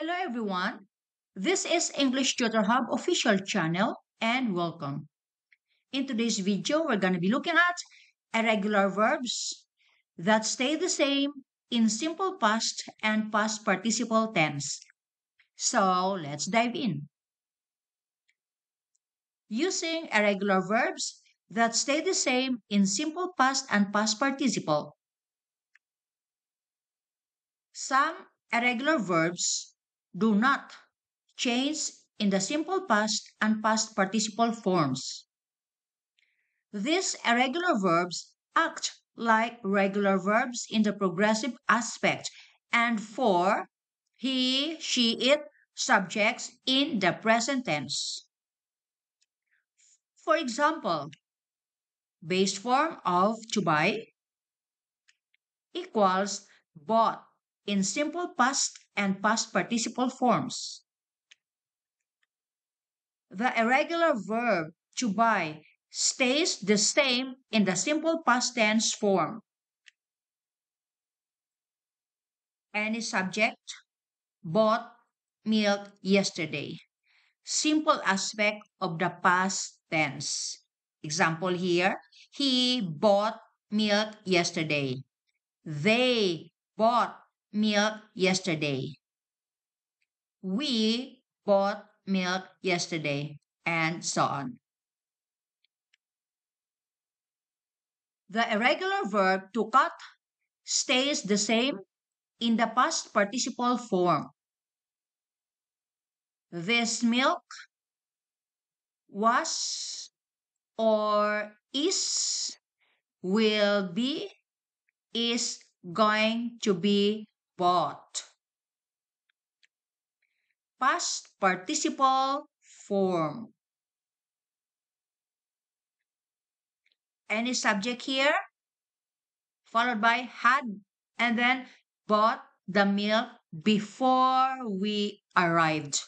Hello everyone. This is English Tutor Hub official channel and welcome. In today's video, we're going to be looking at irregular verbs that stay the same in simple past and past participle tense. So let's dive in. Using irregular verbs that stay the same in simple past and past participle. Some irregular verbs do not change in the simple past and past participle forms. These irregular verbs act like regular verbs in the progressive aspect and for he, she, it subjects in the present tense. For example, base form of to buy equals bought in simple past and past participle forms. The irregular verb to buy stays the same in the simple past tense form. Any subject bought milk yesterday. Simple aspect of the past tense. Example here, he bought milk yesterday. They bought milk yesterday. We bought milk yesterday, and so on. The irregular verb to cut stays the same in the past participle form. This milk was or is, will be, is going to be bought. Past participle form. Any subject here, followed by had, and then bought the milk before we arrived.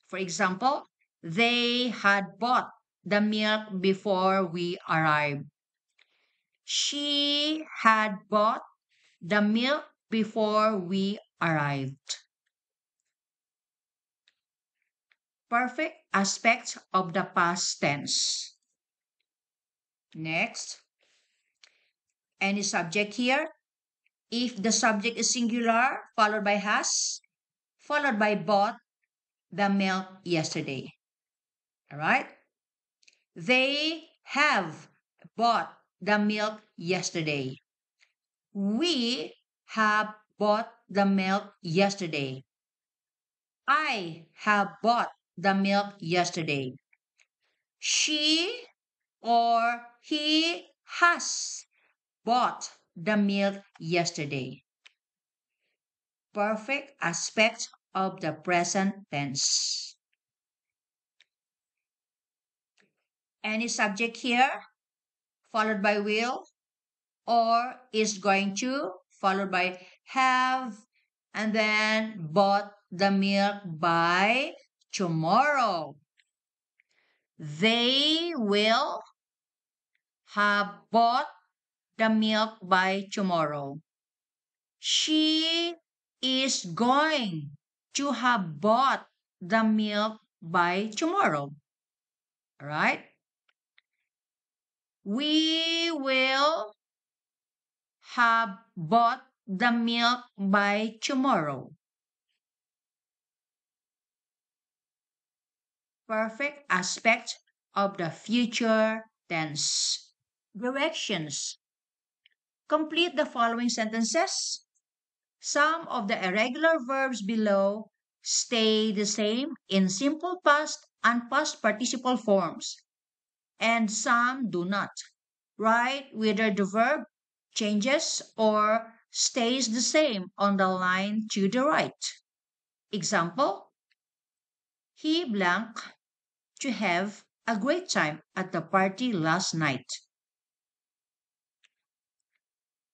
For example, they had bought the milk before we arrived. She had bought the milk before we arrived. Perfect aspect of the past tense. Next, any subject here. If the subject is singular, followed by has, followed by bought the milk yesterday. All right? They have bought the milk yesterday. We have bought the milk yesterday. I have bought the milk yesterday. She or he has bought the milk yesterday. Perfect aspect of the present tense. Any subject here, followed by will, or is going to, followed by have, and then bought the milk by tomorrow. They will have bought the milk by tomorrow. She is going to have bought the milk by tomorrow. All right? We will have bought the milk by tomorrow. Perfect aspect of the future tense. Directions. Complete the following sentences. Some of the irregular verbs below stay the same in simple past and past participle forms, and some do not. Write whether the verb changes or stays the same on the line to the right. Example, he blank to have a great time at the party last night.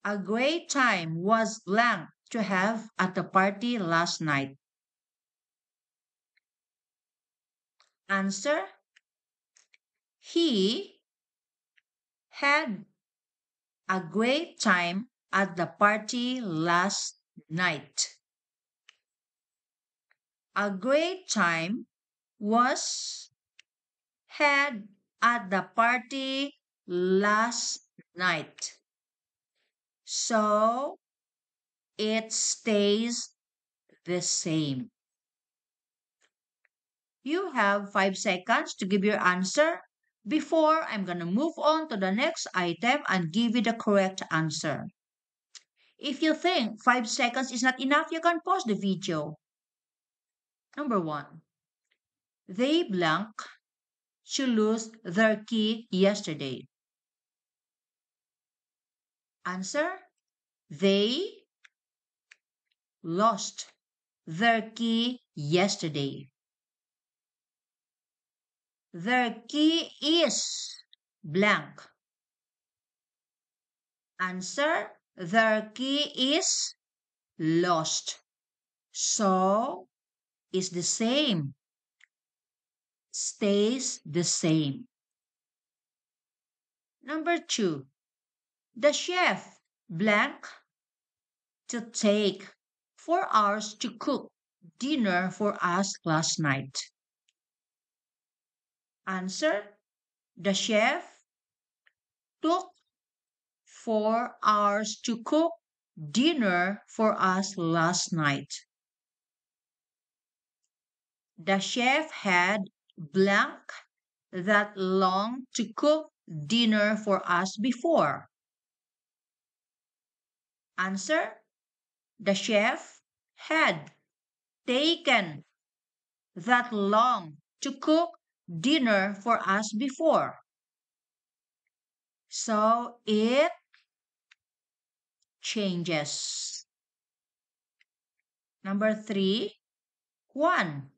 A great time was blank to have at the party last night. Answer, he had a great time at the party last night. A great time was had at the party last night. So it stays the same. You have 5 seconds to give your answer before I'm going to move on to the next item and give you the correct answer. If you think 5 seconds is not enough, you can pause the video. Number 1. They blank to lose their key yesterday. Answer. They lost their key yesterday. Their key is blank. Answer. Their key is lost. So, is the same. Stays the same. Number 2. The chef blank to take 4 hours to cook dinner for us last night. Answer. The chef took 4 hours to cook dinner for us last night. The chef had blank that long to cook dinner for us before. Answer. The chef had taken that long to cook dinner for us before. So it changes. Number 3. Juan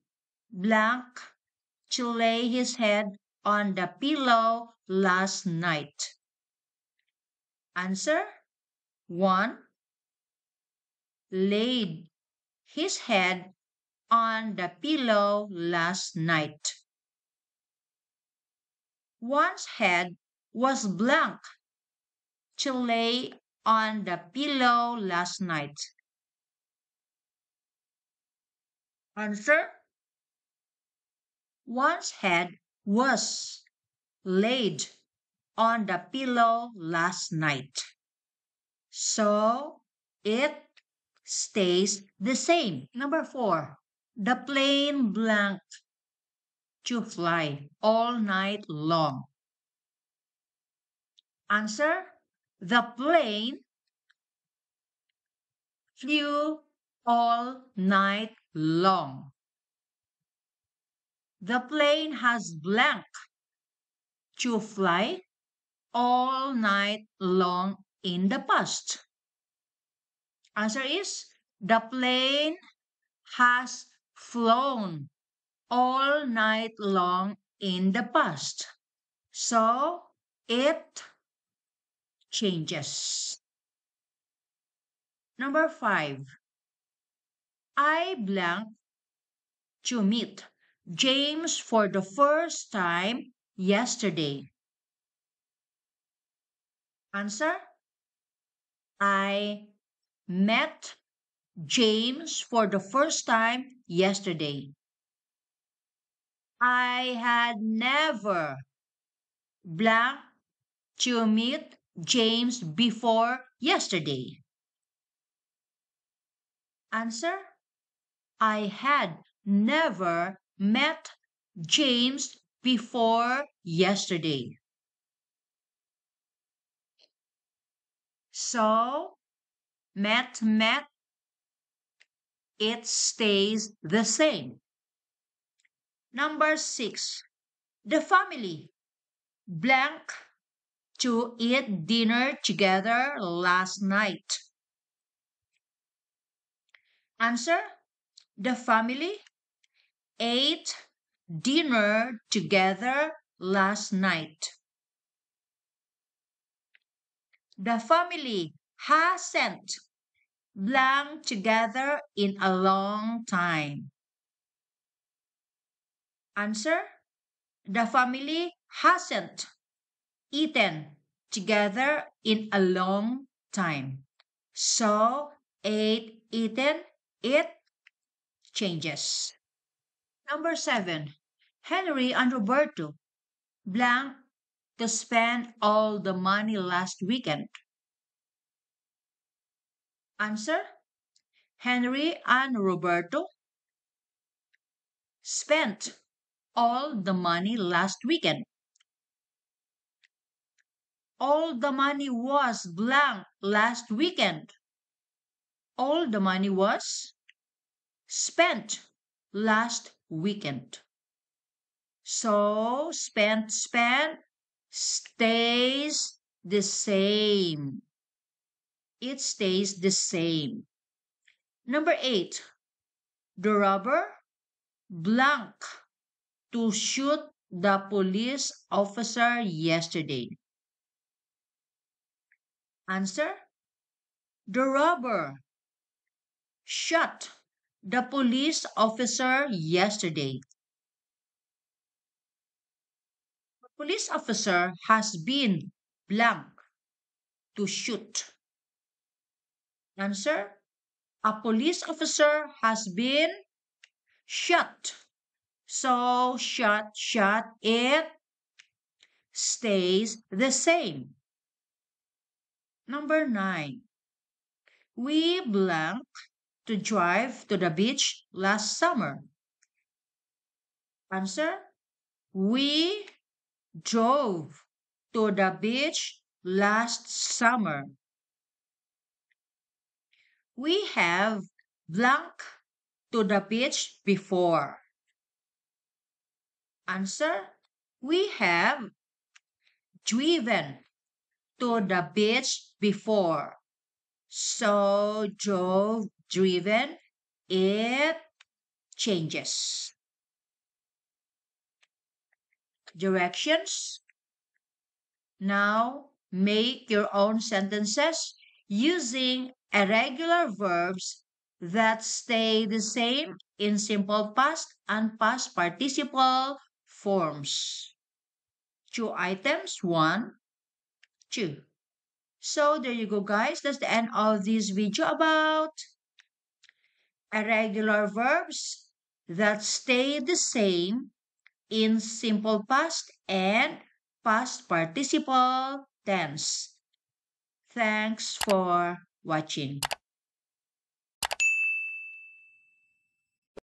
blank to lay his head on the pillow last night. Answer. Juan laid his head on the pillow last night. Juan's head was blank to lay on the pillow last night. Answer. Juan's head was laid on the pillow last night. So it stays the same. Number 4. The plane blanked to fly all night long. Answer. The plane flew all night long. The plane has blank to fly all night long in the past. Answer is the plane has flown all night long in the past. So it changes. Number 5. I blank to meet James for the first time yesterday. Answer. I met James for the first time yesterday. I had never blank to meet James before yesterday. Answer. I had never met James before yesterday. So, met, it stays the same. Number 6. The family blank to eat dinner together last night. Answer. The family ate dinner together last night. The family hasn't blank together in a long time. Answer. The family hasn't eaten together in a long time. So, ate, eaten, it changes. Number 7. Henry and Roberto blank to spend all the money last weekend. Answer. Henry and Roberto spent all the money last weekend. All the money was blank last weekend. All the money was spent last weekend. So spent stays the same. It stays the same. Number 8. The robber blank to shoot the police officer yesterday. Answer. The robber shot the police officer yesterday. The police officer has been blank to shoot. Answer. A police officer has been shot. So shot, it stays the same. Number 9. We blank to drive to the beach last summer. Answer. We drove to the beach last summer. We have blank to the beach before. Answer. We have driven to the beach before. So drove, driven, it changes. Directions. Now make your own sentences using irregular verbs that stay the same in simple past and past participle forms. 2 items, 1, 2. So there you go, guys. That's the end of this video about irregular verbs that stay the same in simple past and past participle tense. Thanks for watching.